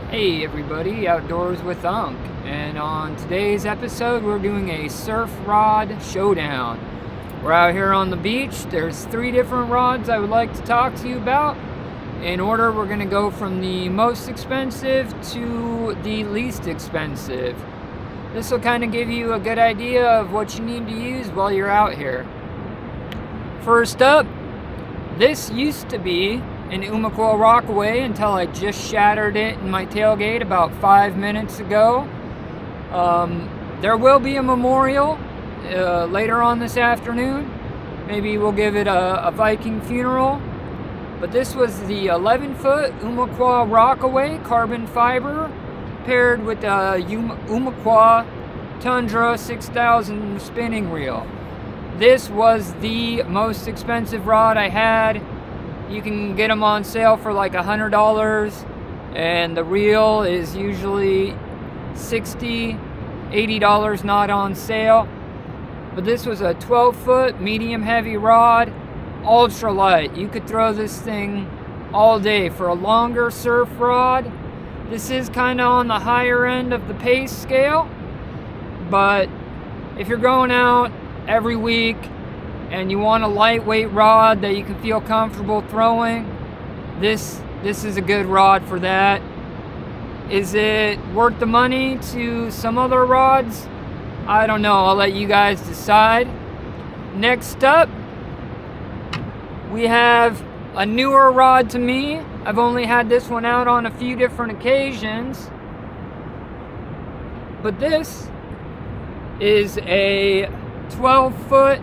Hey everybody, Outdoors with Unc, and on today's episode we're doing a surf rod showdown. We're out here on the beach. There's 3 different rods I would like to talk to you about. In order, we're going to go from the most expensive to the least expensive. This will kind of give you a good idea of what you need to use while you're out here. First up, this used to be an Umaquan Rockaway until I just shattered it in my tailgate about 5 minutes ago. There will be a memorial later on this afternoon. Maybe we'll give it a Viking funeral. But this was the 11-foot Umaquan Rockaway carbon fiber paired with the Umaquan Tundra 6000 spinning reel. This was the most expensive rod I had. You can get them on sale for like $100, and the reel is usually $60, $80 not on sale. But this was a 12-foot medium heavy rod, ultra light. You could throw this thing all day. For a longer surf rod, this is kind of on the higher end of the pace scale, but if you're going out every week and you want a lightweight rod that you can feel comfortable throwing, this is a good rod for that. Is it worth the money to some other rods? I don't know. I'll let you guys decide. Next up, we have a newer rod to me. I've only had this one out on a few different occasions, but this is a 12-foot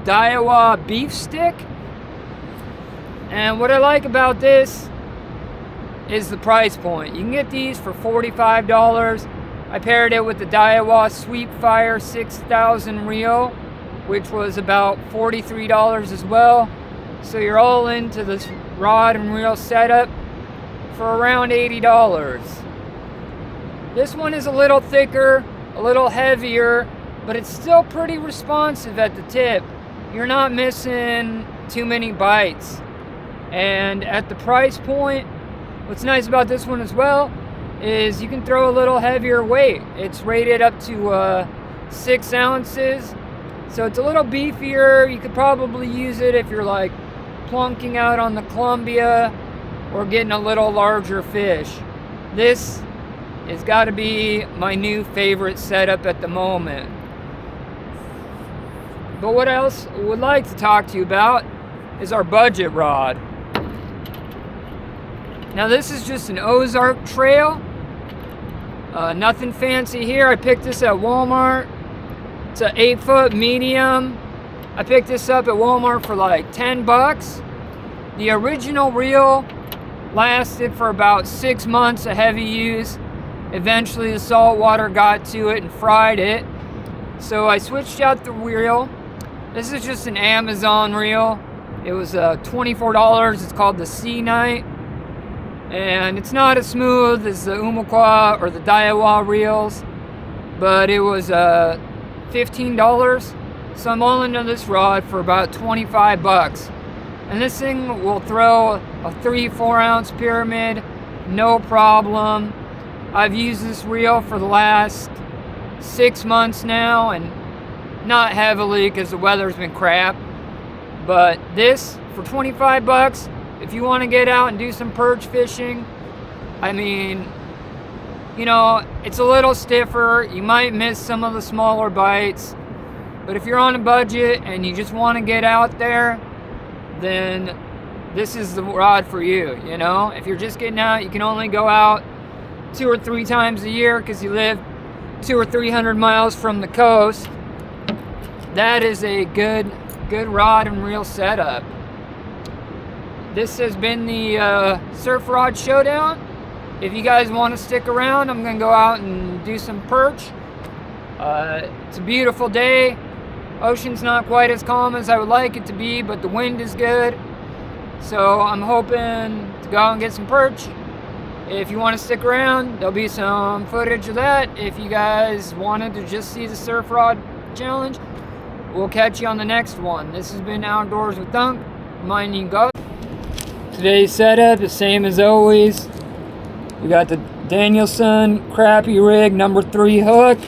Daiwa beef stick. And what I like about this is the price point. You can get these for $45. I paired it with the Daiwa Sweepfire 6000 reel, which was about $43 as well. So you're all into this rod and reel setup for around $80. This one is a little thicker, a little heavier, but it's still pretty responsive at the tip. You're not missing too many bites. And at the price point, what's nice about this one as well is you can throw a little heavier weight. It's rated up to 6 ounces, so it's a little beefier. You could probably use it if you're like plunking out on the Columbia or getting a little larger fish. This has got to be my new favorite setup at the moment. But what else I would like to talk to you about is our budget rod. Now this is just an Ozark Trail. Nothing fancy here. I picked this at Walmart. It's an 8-foot medium. I picked this up at Walmart for like $10. The original reel lasted for about 6 months of heavy use. Eventually the salt water got to it and fried it. So I switched out the reel. This is just an Amazon reel. It was $24. It's called the Sea Night. And it's not as smooth as the Umaquan or the Daiwa reels, but it was $15. So I'm all into this rod for about $25. And this thing will throw a 3-4 ounce pyramid, no problem. I've used this reel for the last 6 months now, and not heavily because the weather's been crap. But this for $25, if you want to get out and do some perch fishing, I mean, you know, it's a little stiffer. You might miss some of the smaller bites. But if you're on a budget and you just want to get out there, then this is the rod for you, you know? If you're just getting out, you can only go out 2 or 3 times a year because you live 200 or 300 miles from the coast. That is a good rod and reel setup. This has been the Surf Rod Showdown. If you guys want to stick around, I'm going to go out and do some perch. It's a beautiful day. Ocean's not quite as calm as I would like it to be, but the wind is good. So I'm hoping to go out and get some perch. If you want to stick around, there'll be some footage of that. If you guys wanted to just see the Surf Rod Challenge, we'll catch you on the next one. This has been Outdoors with Dunk. Mind you go. Today's setup, the same as always. We got the Danielson crappie rig number 3 hook.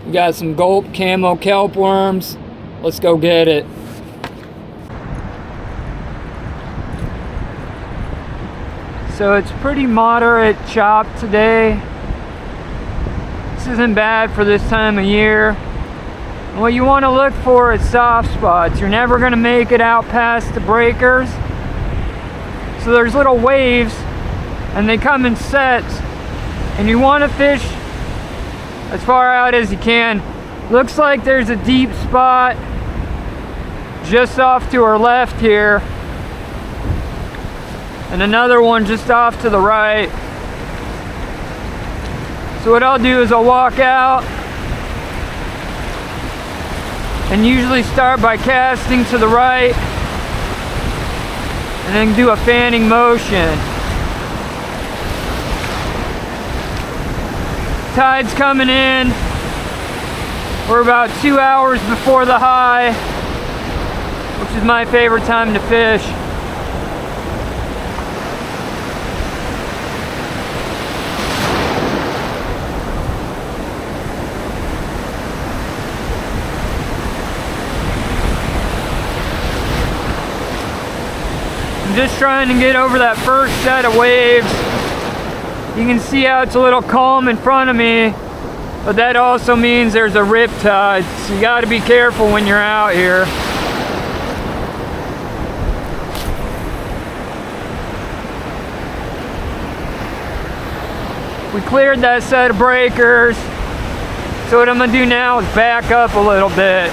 We got some gulp camo kelp worms. Let's go get it. So it's pretty moderate chop today. This isn't bad for this time of year. And what you want to look for is soft spots. You're never going to make it out past the breakers. So there's little waves and they come in sets, and you want to fish as far out as you can. Looks like there's a deep spot just off to our left here, and another one just off to the right. So what I'll do is I'll walk out and usually start by casting to the right and then do a fanning motion. Tide's coming in. We're about 2 hours before the high, which is my favorite time to fish. I'm just trying to get over that first set of waves. You can see how it's a little calm in front of me, but that also means there's a rip tide, so you got to be careful when you're out here. We cleared that set of breakers, so what I'm going to do now is back up a little bit.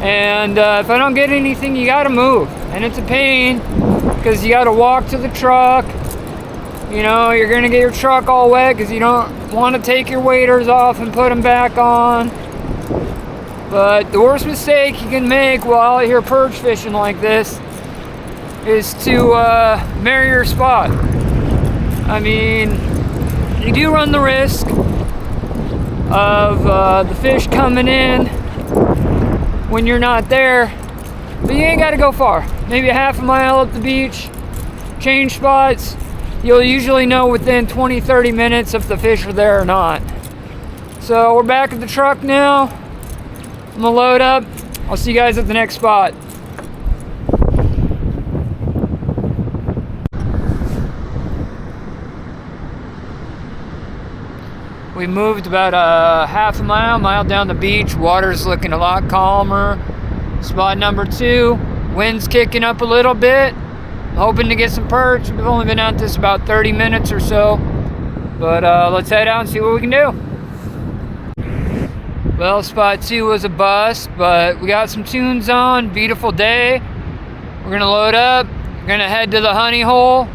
And if I don't get anything, you gotta move. And it's a pain because you gotta walk to the truck. You know, you're gonna get your truck all wet because you don't want to take your waders off and put them back on. But the worst mistake you can make while out here perch fishing like this is to marry your spot. I mean, you do run the risk of the fish coming in when you're not there, but you ain't got to go far. Maybe a half a mile up the beach, change spots. You'll usually know within 20-30 minutes if the fish are there or not. So we're back at the truck now. I'm gonna load up. I'll see you guys at the next spot. We moved about a half a mile down the beach. Water's looking a lot calmer. Spot number 2. Wind's kicking up a little bit. I'm hoping to get some perch. We've only been at this about 30 minutes or so. But let's head out and see what we can do. Well, spot 2 was a bust, but we got some tunes on. Beautiful day. We're gonna load up. We're gonna head to the honey hole.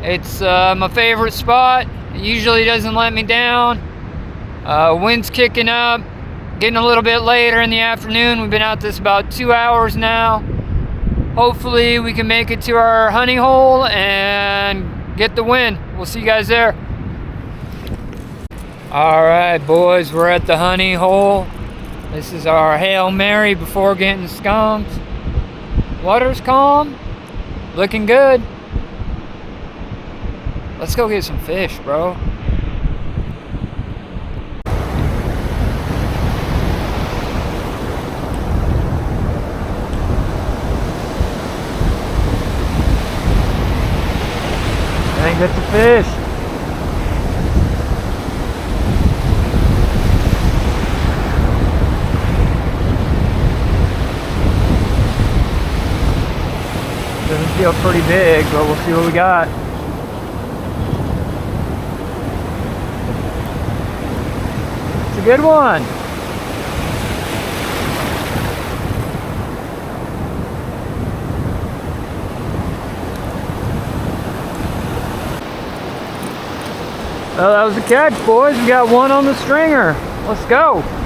It's my favorite spot. It usually doesn't let me down. Wind's kicking up, getting a little bit later in the afternoon. We've been out this about 2 hours now. Hopefully we can make it to our honey hole and get the win. We'll see you guys there. All right, boys, we're at the honey hole. This is our Hail Mary before getting skunked. Water's calm, looking good. Let's go get some fish, bro. Dang, get the fish. The feel pretty big, but we'll see what we got. It's a good one. Well, that was a catch, boys. We got one on the stringer. Let's go.